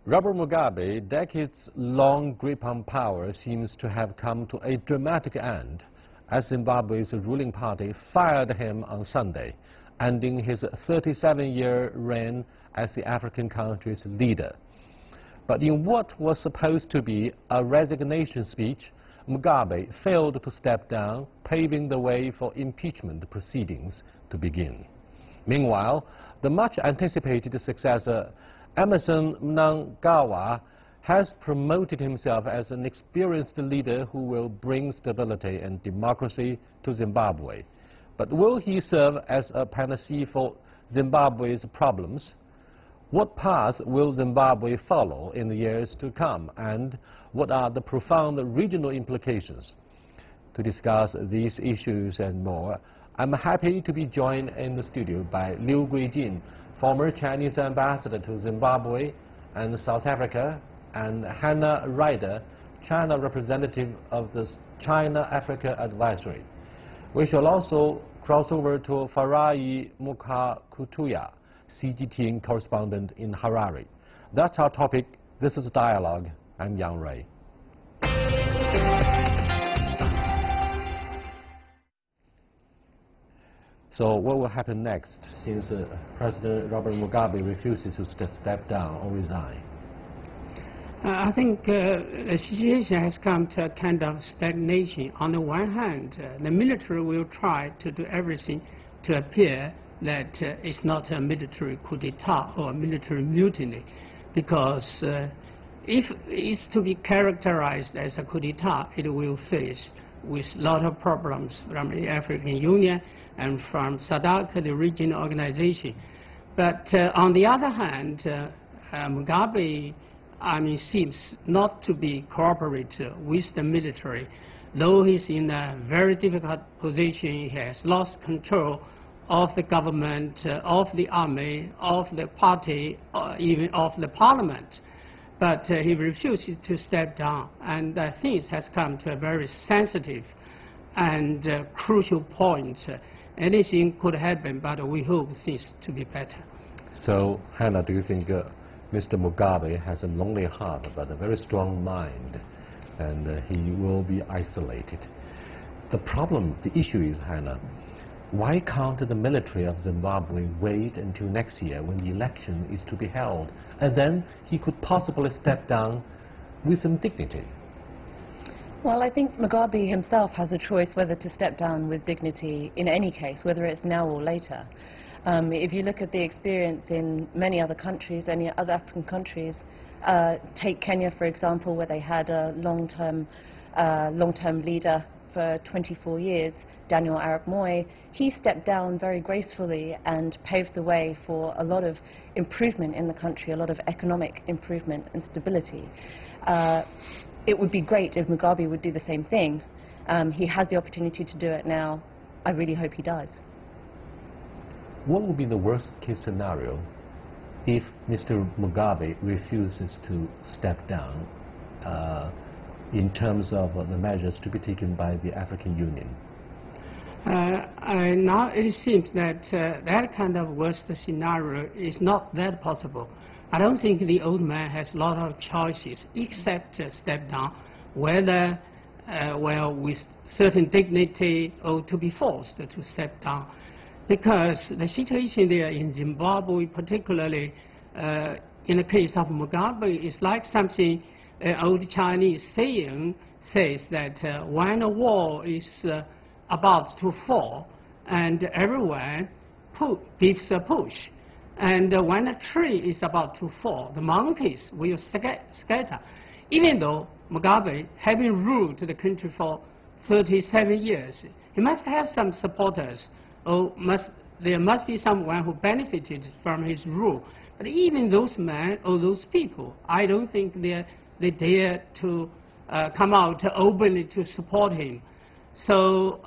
Robert Mugabe's decades-long grip on power seems to have come to a dramatic end as Zimbabwe's ruling party fired him on Sunday, ending his 37-year reign as the African country's leader. But in what was supposed to be a resignation speech, Mugabe failed to step down, paving the way for impeachment proceedings to begin. Meanwhile, the much-anticipated successor, Emmerson Mnangagwa, has promoted himself as an experienced leader who will bring stability and democracy to Zimbabwe. But will he serve as a panacea for Zimbabwe's problems? What path will Zimbabwe follow in the years to come, and what are the profound regional implications? To discuss these issues and more, I'm happy to be joined in the studio by Liu Guijin, former Chinese ambassador to Zimbabwe and South Africa, and Hannah Ryder, China representative of the China-Africa Advisory. We shall also cross over to Farai Mukhakutuya, CGTN correspondent in Harare. That's our topic. This is Dialogue. I'm Yang Ray. So what will happen next since President Robert Mugabe refuses to step down or resign? I think the situation has come to a kind of stagnation. On the one hand, the military will try to do everything to appear that it's not a military coup d'etat or a military mutiny, because if it's to be characterized as a coup d'etat, it will face with a lot of problems from the African Union and from SADC, the regional organization. But on the other hand, Mugabe, seems not to be cooperative with the military. Though he's in a very difficult position, he has lost control of the government, of the army, of the party, even of the parliament. But he refuses to step down, and things has come to a very sensitive and crucial point. Anything could happen, but we hope things to be better. So, Hannah, do you think Mr. Mugabe has a lonely heart but a very strong mind, and he will be isolated? The problem, the issue is, Hannah, why can't the military of Zimbabwe wait until next year when the election is to be held, and then he could possibly step down with some dignity? Well, I think Mugabe himself has a choice whether to step down with dignity in any case, whether it's now or later. If you look at the experience in many other countries, any other African countries, take Kenya, for example, where they had a long-term leader for 24 years, Daniel Arap Moi. He stepped down very gracefully and paved the way for a lot of improvement in the country, a lot of economic improvement and stability. It would be great if Mugabe would do the same thing. He has the opportunity to do it now. I really hope he does. What would be the worst-case scenario if Mr. Mugabe refuses to step down in terms of the measures to be taken by the African Union? Now it seems that that kind of worst scenario is not that possible. I don't think the old man has a lot of choices except step down, whether well, with certain dignity or to be forced to step down. Because the situation there in Zimbabwe, particularly in the case of Mugabe, is like something an old Chinese saying says that when a wall is about to fall and everyone gives a push, and when a tree is about to fall, the monkeys will scatter. Even though Mugabe, having ruled the country for 37 years, he must have some supporters, or there must be someone who benefited from his rule. But even those men or those people, I don't think they dare to come out openly to support him. So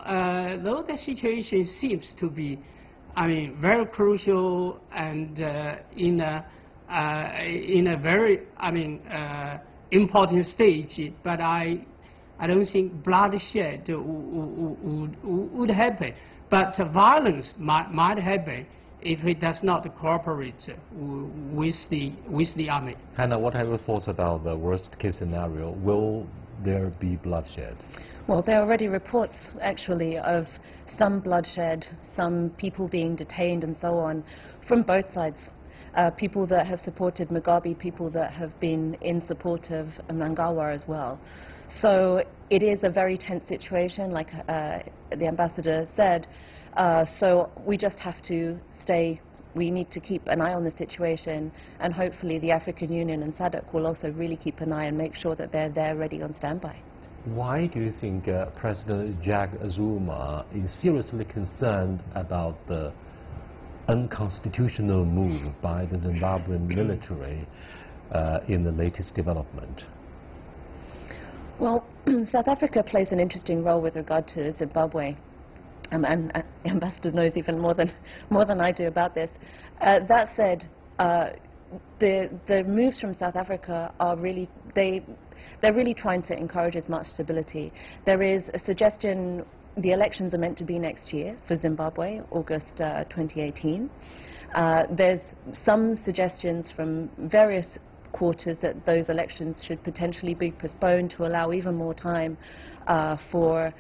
though the situation seems to be, very crucial and in a very, important stage, but I don't think bloodshed would happen. But violence might happen if he does not cooperate with the army. Hannah, what are your thoughts about the worst case scenario? Will there be bloodshed? Well, there are already reports, actually, of some bloodshed, some people being detained and so on, from both sides. People that have supported Mugabe, people that have been in support of Mnangagwa as well. So it is a very tense situation, like the ambassador said. So we just have to we need to keep an eye on the situation, and hopefully the African Union and SADC will also really keep an eye and make sure that they're there ready on standby. Why do you think President Jacob Zuma is seriously concerned about the unconstitutional move by the Zimbabwean military in the latest development? Well, South Africa plays an interesting role with regard to Zimbabwe. And the ambassador knows even more than I do about this. That said, the moves from South Africa are really they're really trying to encourage as much stability. There is a suggestion the elections are meant to be next year for Zimbabwe, August 2018. There's some suggestions from various quarters that those elections should potentially be postponed to allow even more time for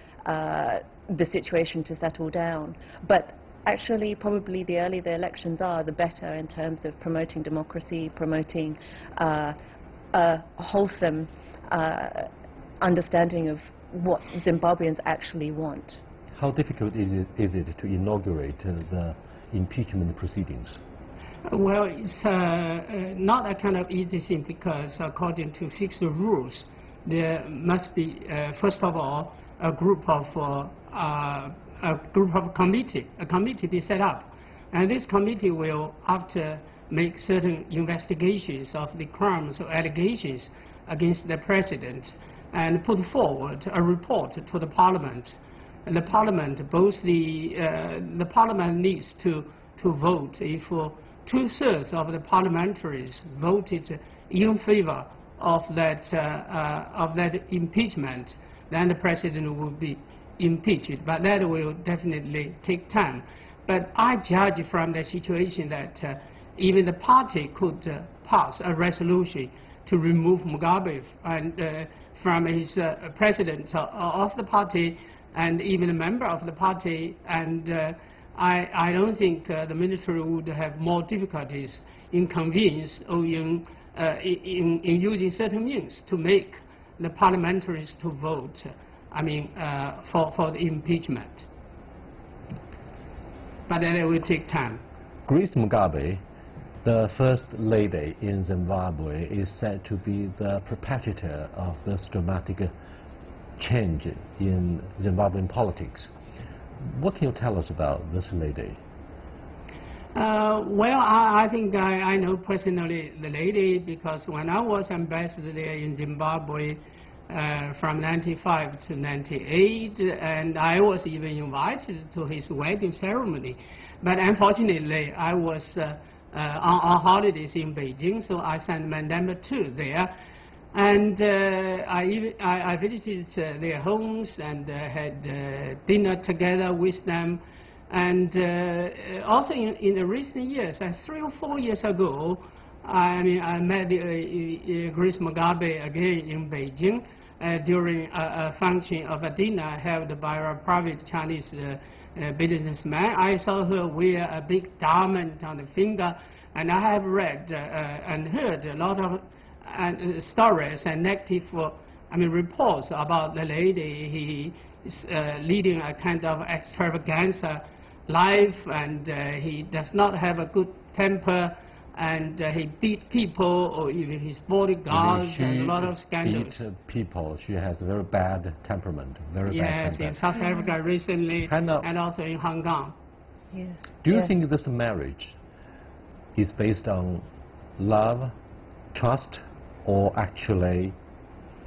the situation to settle down. But actually, probably the earlier the elections are, the better in terms of promoting democracy, promoting a wholesome understanding of what Zimbabweans actually want. How difficult is it to inaugurate the impeachment proceedings? Well, it's not a kind of easy thing, because according to fixed rules, there must be, first of all, a committee be set up, and this committee will, after, make certain investigations of the crimes or allegations against the president, and put forward a report to the parliament. And the parliament, the parliament needs to vote. If 2/3 of the parliamentaries voted in favor of that impeachment, then the president will be impeached. But that will definitely take time. But I judge from the situation that even the party could pass a resolution to remove Mugabe and from his president of the party, and even a member of the party, and I don't think the military would have more difficulties in convince or in using certain means to make the parliamentaries to vote, for the impeachment. But then it will take time. Grace Mugabe, the first lady in Zimbabwe, is said to be the perpetrator of this dramatic change in Zimbabwean politics. What can you tell us about this lady? Well, I think I know personally the lady, because when I was ambassador there in Zimbabwe from 95 to 98, and I was even invited to his wedding ceremony. But unfortunately, I was on holidays in Beijing, so I sent my number 2 there. And I visited their homes and had dinner together with them. And also in the recent years, 3 or 4 years ago, I met Grace Mugabe again in Beijing during a function of a dinner held by a private Chinese businessman. I saw her wear a big diamond on the finger, and I have read and heard a lot of stories and negative reports about the lady. He is leading a kind of extravaganza life, and he does not have a good temper, and he beat people, or even his bodyguards, and a lot of scandals. Beat people. She has a very bad temperament. Very bad temper. Yes, in South Africa recently, and also in Hong Kong. Yes. Do you think this marriage is based on love, trust, or actually,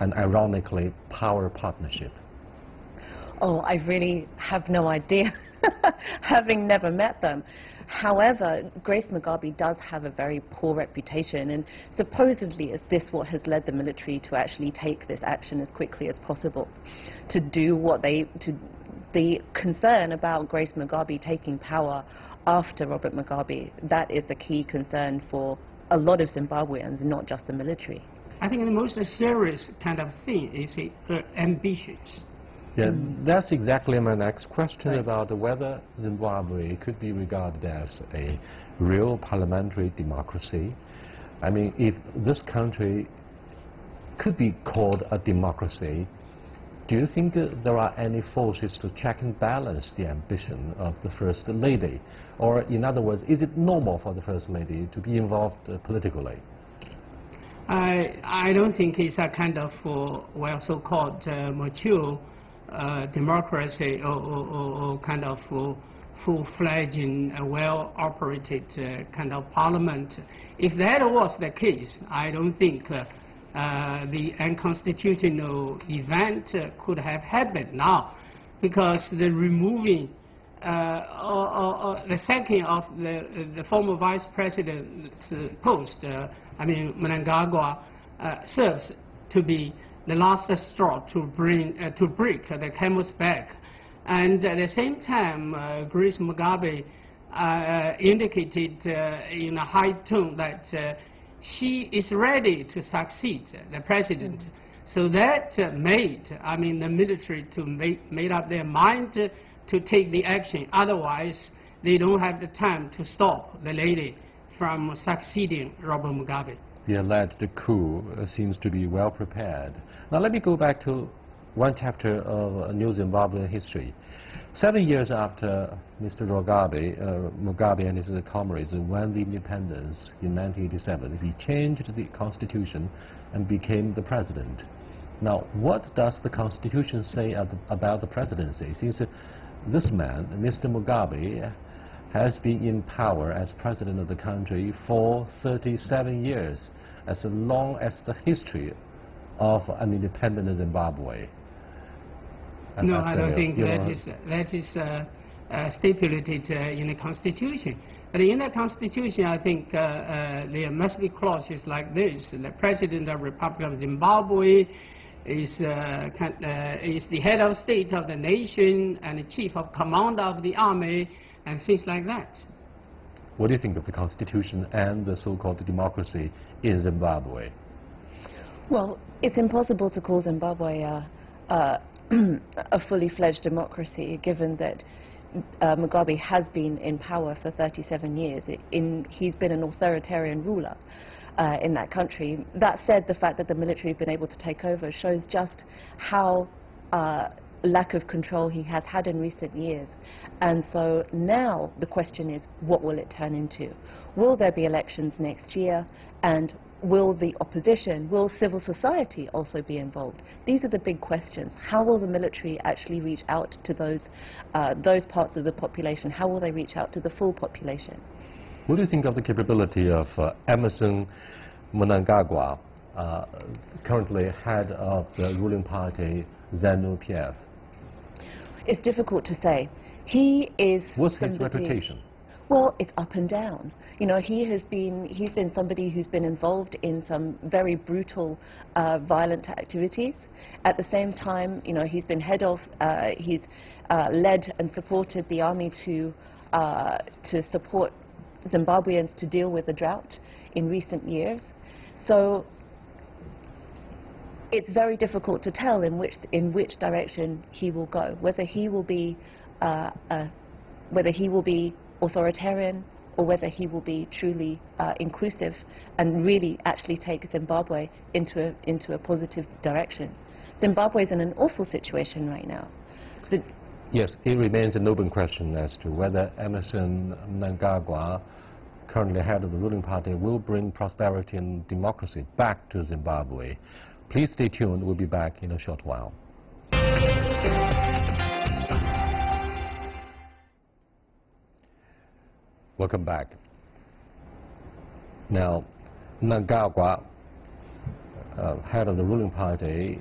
and ironically, power partnership? Oh, I really have no idea, having never met them. However, Grace Mugabe does have a very poor reputation, and supposedly is this what has led the military to actually take this action as quickly as possible, to do what the concern about Grace Mugabe taking power after Robert Mugabe, that is the key concern for a lot of Zimbabweans, not just the military. I think the most serious kind of thing is ambitions. Yeah, that's exactly my next question Right. about whether Zimbabwe could be regarded as a real parliamentary democracy. I mean, if this country could be called a democracy, do you think there are any forces to check and balance the ambition of the First Lady? Or, in other words, is it normal for the First Lady to be involved politically? I don't think it's a kind of, well, so-called mature democracy or kind of full-fledged and well-operated kind of parliament. If that was the case, I don't think the unconstitutional event could have happened now, because the removing the sacking of the former vice president's post, I mean Mnangagwa, serves to be the last straw to break the camel's back. And at the same time, Grace Mugabe indicated in a high tone that she is ready to succeed the president. So that made, I mean, the military to made up their mind to take the action. Otherwise, they don't have the time to stop the lady from succeeding Robert Mugabe. The alleged coup seems to be well prepared. Now let me go back to one chapter of New Zimbabwean history. 7 years after Mr. Mugabe and his comrades won the independence in 1987, he changed the constitution and became the president. Now, what does the constitution say about the presidency? Since this man, Mr. Mugabe, has been in power as president of the country for 37 years, as long as the history of an independent Zimbabwe. And no, I don't think that is stipulated in the Constitution. But in the Constitution, I think there must be clauses like this: the President of the Republic of Zimbabwe is the head of state of the nation and the chief of command of the army, and things like that. What do you think of the Constitution and the so-called democracy in Zimbabwe? Well, it's impossible to call Zimbabwe a fully fledged democracy, given that Mugabe has been in power for 37 years. He's been an authoritarian ruler in that country. That said, the fact that the military have been able to take over shows just how lack of control he has had in recent years. And so now the question is, what will it turn into? Will there be elections next year? And will the opposition, will civil society also be involved? These are the big questions. How will the military actually reach out to those parts of the population? How will they reach out to the full population? What do you think of the capability of Emmerson Mnangagwa, currently head of the ruling party, ZANU-PF? It's difficult to say. He is What's his reputation? Well, it's up and down. You know, he's been somebody who's been involved in some very brutal, violent activities. At the same time, you know, he's been he's led and supported the army to support Zimbabweans to deal with the drought in recent years. So it's very difficult to tell in which direction he will go, whether he will be authoritarian or whether he will be truly inclusive and really actually take Zimbabwe into a positive direction. Zimbabwe is in an awful situation right now. Yes, it remains an open question as to whether Emmerson Mnangagwa, currently head of the ruling party, will bring prosperity and democracy back to Zimbabwe. Please stay tuned. We'll be back in a short while. Welcome back. Now, Mnangagwa, head of the ruling party,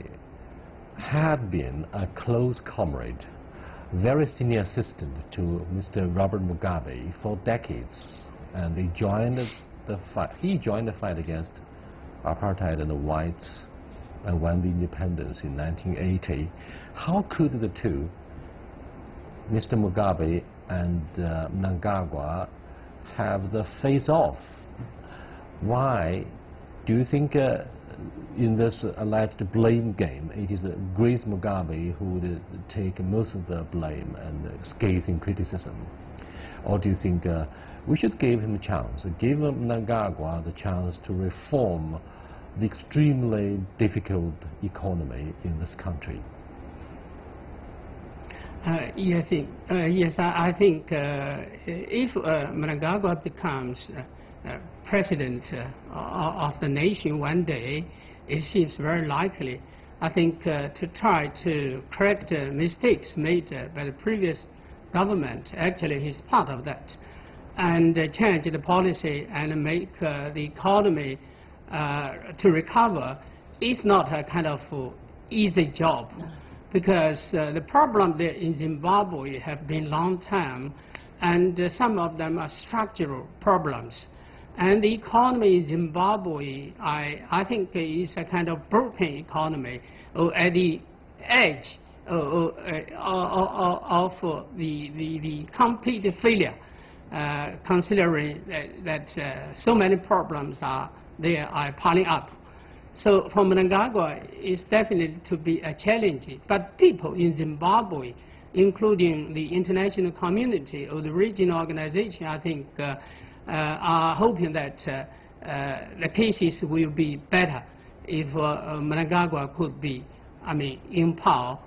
had been a close comrade, very senior assistant to Mr. Robert Mugabe for decades, and he joined the fight against apartheid and the whites and won the independence in 1980. How could the two, Mr. Mugabe and Mnangagwa have the face-off. Why do you think in this alleged blame game, it is Grace Mugabe who would take most of the blame and scathing criticism? Or do you think we should give him a chance, give Mnangagwa the chance to reform the extremely difficult economy in this country? Yes, I think if Mnangagwa becomes president of the nation one day, it seems very likely. I think to try to correct mistakes made by the previous government, actually he's part of that, and change the policy and make the economy to recover is not a kind of easy job. No. Because the problem there in Zimbabwe have been long time, and some of them are structural problems. And the economy in Zimbabwe, I think is a kind of broken economy, or at the edge of the complete failure, considering that so many problems are piling up. So for Mnangagwa, it's definitely to be a challenge. But people in Zimbabwe, including the international community or the regional organization, I think are hoping that the cases will be better if Mnangagwa could be, in power.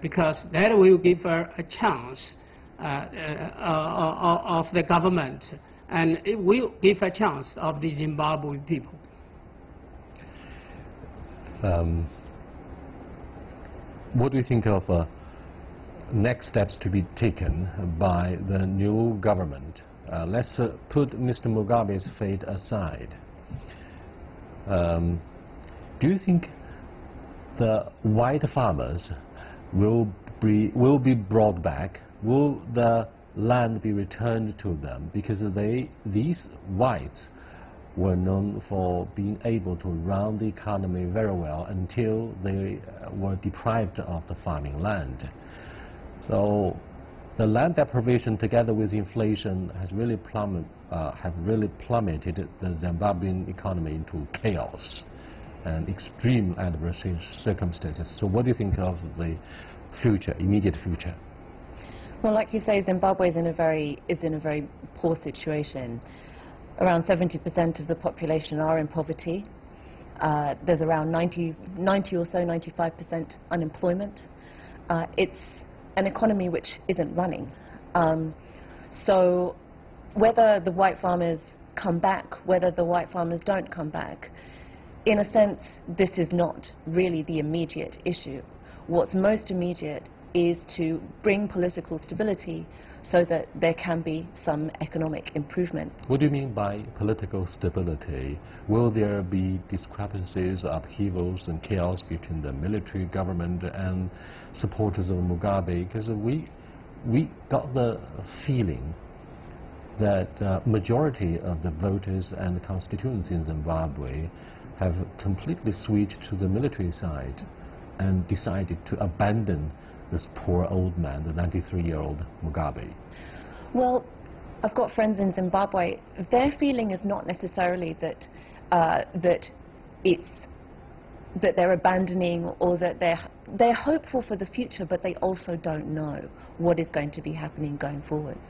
Because that will give her a chance of the government, and it will give a chance of the Zimbabwe people. What do you think of next steps to be taken by the new government? Let's put Mr. Mugabe's fate aside. Do you think the white farmers will be brought back? Will the land be returned to them? Because these whites were known for being able to run the economy very well until they were deprived of the farming land. So the land deprivation together with inflation has really plummeted the Zimbabwean economy into chaos and extreme adverse circumstances. So what do you think of the future, immediate future? Well, like you say, Zimbabwe is in a very poor situation. Around 70% of the population are in poverty. There's around 90 or so, 95% unemployment. It's an economy which isn't running. So whether the white farmers come back, whether the white farmers don't come back, in a sense, this is not really the immediate issue. What's most immediate is to bring political stability so that there can be some economic improvement. What do you mean by political stability? Will there be discrepancies, upheavals and chaos between the military government and supporters of Mugabe? Because we got the feeling that majority of the voters and the constituents in Zimbabwe have completely switched to the military side and decided to abandon this poor old man, the 93-year-old Mugabe. Well, I've got friends in Zimbabwe. Their feeling is not necessarily that they're abandoning, or that they're hopeful for the future, but they also don't know what is going to be happening going forwards.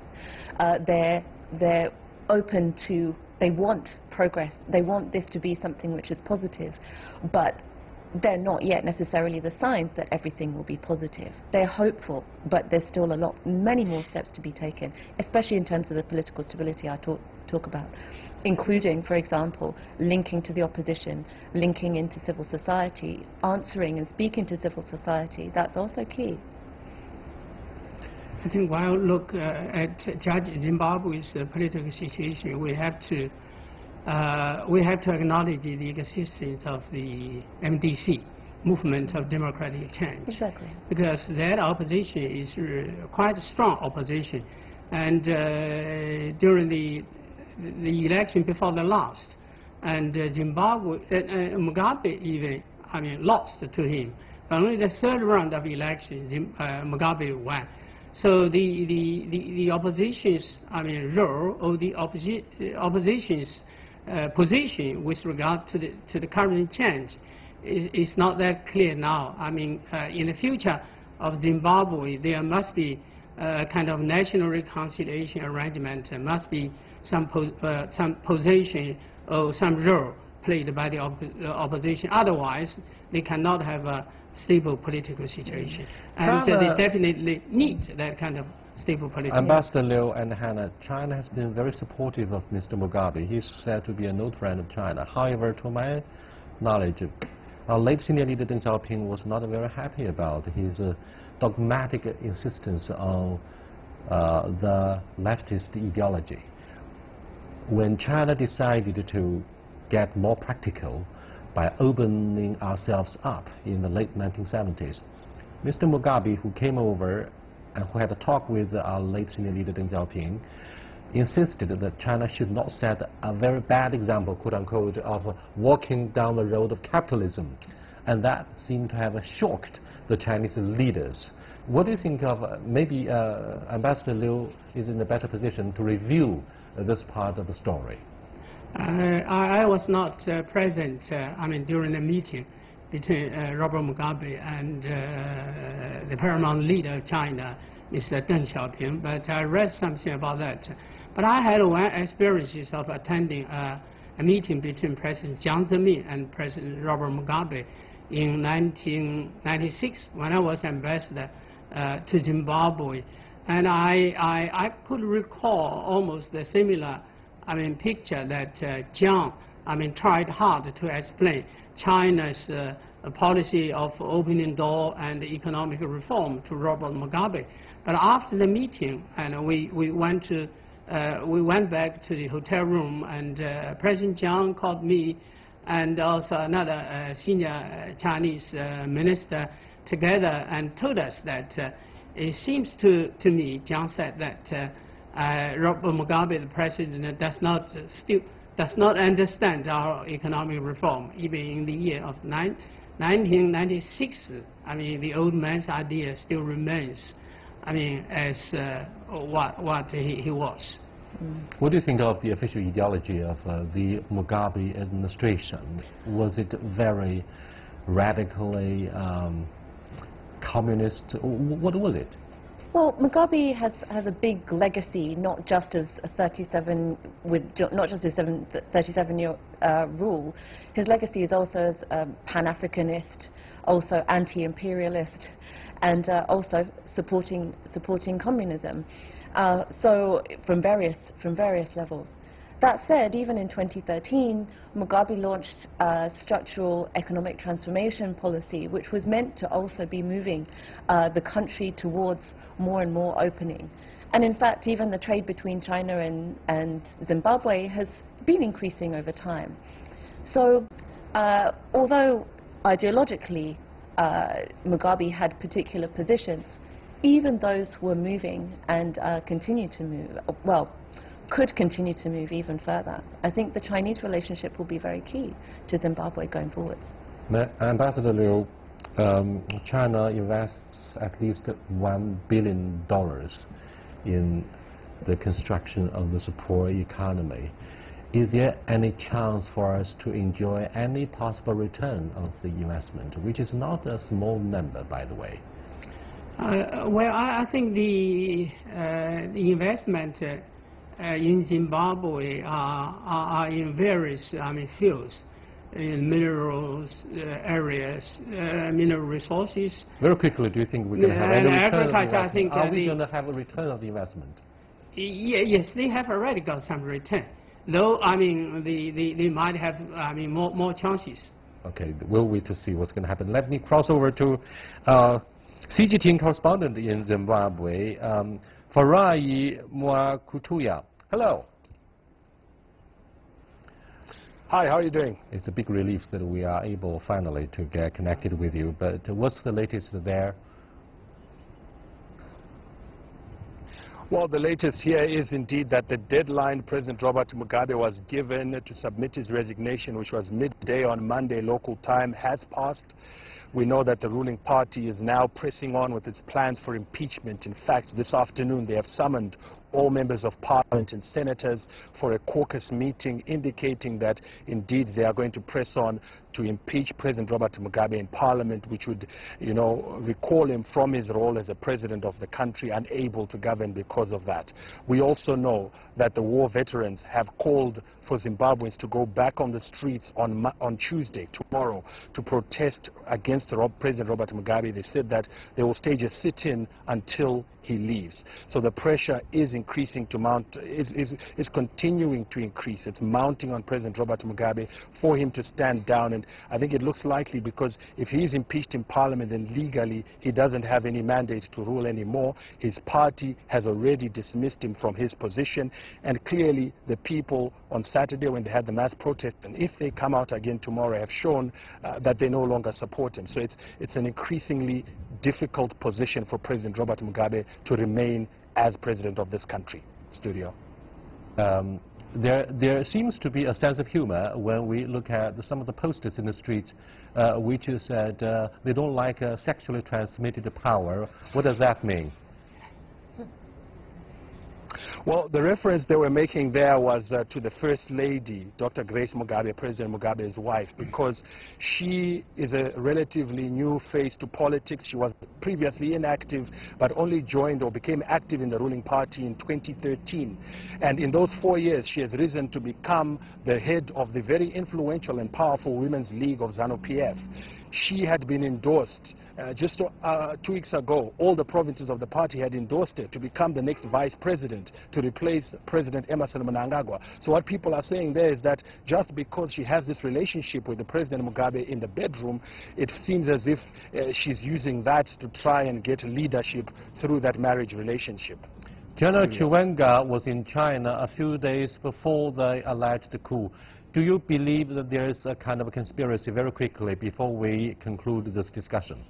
They're open to, they want progress, they want this to be something which is positive, but they're not yet necessarily the signs that everything will be positive. They're hopeful, but there's still many more steps to be taken, especially in terms of the political stability I talk about, including, for example, linking to the opposition, linking into civil society, answering and speaking to civil society. That's also key. I think while look at Judge Zimbabwe's political situation, we have to acknowledge the existence of the MDC, Movement of Democratic Change. Exactly. Because that opposition is quite a strong opposition. And during the election before the last, and Zimbabwe, Mugabe even, lost to him. But only the third round of elections, Mugabe won. So the opposition's, role, or the opposition's position with regard to the current change is not that clear now. In the future of Zimbabwe, there must be a kind of national reconciliation arrangement. There must be some position or some role played by the opposition. Otherwise, they cannot have a stable political situation. And so they definitely need that kind of stable political situation. Ambassador Liu and Hannah, China has been very supportive of Mr. Mugabe. He's said to be an old friend of China. However, to my knowledge, our late senior leader Deng Xiaoping was not very happy about his dogmatic insistence on the leftist ideology. When China decided to get more practical by opening ourselves up in the late 1970s, Mr. Mugabe, who came over and who had a talk with our late senior leader Deng Xiaoping, insisted that China should not set a very bad example, quote-unquote, of walking down the road of capitalism. And that seemed to have shocked the Chinese leaders. What do you think of, maybe Ambassador Liu is in a better position to review this part of the story? I was not present, during the meeting between Robert Mugabe and the paramount leader of China, Mr. Deng Xiaoping, but I read something about that. But I had one experience of attending a meeting between President Jiang Zemin and President Robert Mugabe in 1996 when I was ambassador to Zimbabwe. And I could recall almost a similar picture that Jiang tried hard to explain China's policy of opening door and economic reform to Robert Mugabe. But after the meeting, and we went back to the hotel room, and President Jiang called me and also another senior Chinese minister together and told us that it seems to me, Jiang said, that Robert Mugabe, the president, does not understand our economic reform. Even in the year of 1996, the old man's idea still remains, as what he was. What do you think of the official ideology of the Mugabe administration? Was it very radically communist? What was it? Well, Mugabe has a big legacy, not just as a 37-year rule. His legacy is also as a Pan-Africanist, also anti-imperialist, and also supporting communism. So from various levels. That said, even in 2013, Mugabe launched a structural economic transformation policy, which was meant to also be moving the country towards more and more opening. And in fact, even the trade between China and Zimbabwe has been increasing over time. So although ideologically Mugabe had particular positions, even those were moving and continue to move, well, could continue to move even further. I think the Chinese relationship will be very key to Zimbabwe going forwards. Ambassador Liu, China invests at least $1 billion in the construction of the poor economy. Is there any chance for us to enjoy any possible return of the investment, which is not a small number, by the way? Well, I think the investment in Zimbabwe are in various fields, in minerals areas, mineral resources. Very quickly, do you think we're going to have any return? Agriculture, I think. Are we going to have a return of the investment? Yes, they have already got some return, though. They might have more chances. Okay, we'll wait to see what's going to happen. Let me cross over to CGTN correspondent in Zimbabwe, Farai Mwakutuya. Hello. Hi, how are you doing? It's a big relief that we are able finally to get connected with you, but what's the latest there? Well, the latest here is indeed that the deadline President Robert Mugabe was given to submit his resignation, which was midday on Monday local time, has passed. We know that the ruling party is now pressing on with its plans for impeachment. In fact, this afternoon they have summoned all members of parliament and senators for a caucus meeting, indicating that indeed they are going to press on to impeach President Robert Mugabe in parliament, which would, recall him from his role as a president of the country, unable to govern because of that. We also know that the war veterans have called for Zimbabweans to go back on the streets on Tuesday, tomorrow, to protest against President Robert Mugabe. They said that they will stage a sit-in until he leaves. So the pressure is increasing to mount, is continuing to increase. It's mounting on President Robert Mugabe for him to stand down. And I think it looks likely, because if he is impeached in parliament, then legally he doesn't have any mandate to rule anymore. His party has already dismissed him from his position. And clearly the people on Saturday, when they had the mass protest, and if they come out again tomorrow, have shown that they no longer support him. So it's an increasingly difficult position for President Robert Mugabe to remain as president of this country. Studio. There seems to be a sense of humor when we look at some of the posters in the street, which said they don't like sexually transmitted power. What does that mean? Well, the reference they were making there was to the First Lady, Dr. Grace Mugabe, President Mugabe's wife, because she is a relatively new face to politics. She was previously inactive, but only joined or became active in the ruling party in 2013. And in those 4 years, she has risen to become the head of the very influential and powerful Women's League of ZANU-PF. She had been endorsed just 2 weeks ago. All the provinces of the party had endorsed her to become the next vice president, to replace President Emmerson Mnangagwa. So what people are saying there is that just because she has this relationship with the President Mugabe in the bedroom, it seems as if she's using that to try and get leadership through that marriage relationship. General Chiwenga was in China a few days before the alleged coup. Do you believe that there is a kind of a conspiracy, very quickly, before we conclude this discussion?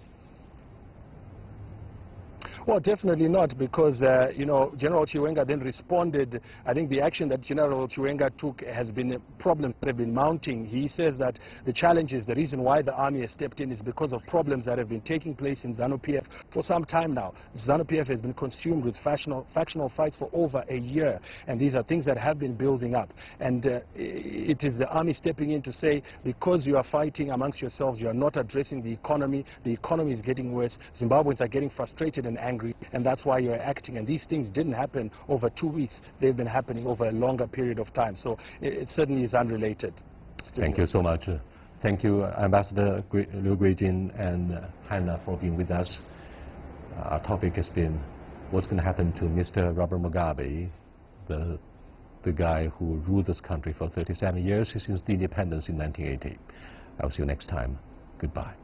Well, definitely not, because, General Chiwenga then responded. I think the action that General Chiwenga took has been problems that have been mounting. He says that the challenge is, the reason why the army has stepped in is because of problems that have been taking place in ZANU-PF for some time now. ZANU-PF has been consumed with factional fights for over a year, and these are things that have been building up. And it is the army stepping in to say, because you are fighting amongst yourselves, you are not addressing the economy is getting worse, Zimbabweans are getting frustrated and angry, and that's why you're acting. And these things didn't happen over 2 weeks. They've been happening over a longer period of time. So it certainly is unrelated. Thank you so much. Thank you, Ambassador Liu Guijin and Hannah, for being with us. Our topic has been what's going to happen to Mr. Robert Mugabe, the guy who ruled this country for 37 years since the independence in 1980. I'll see you next time. Goodbye.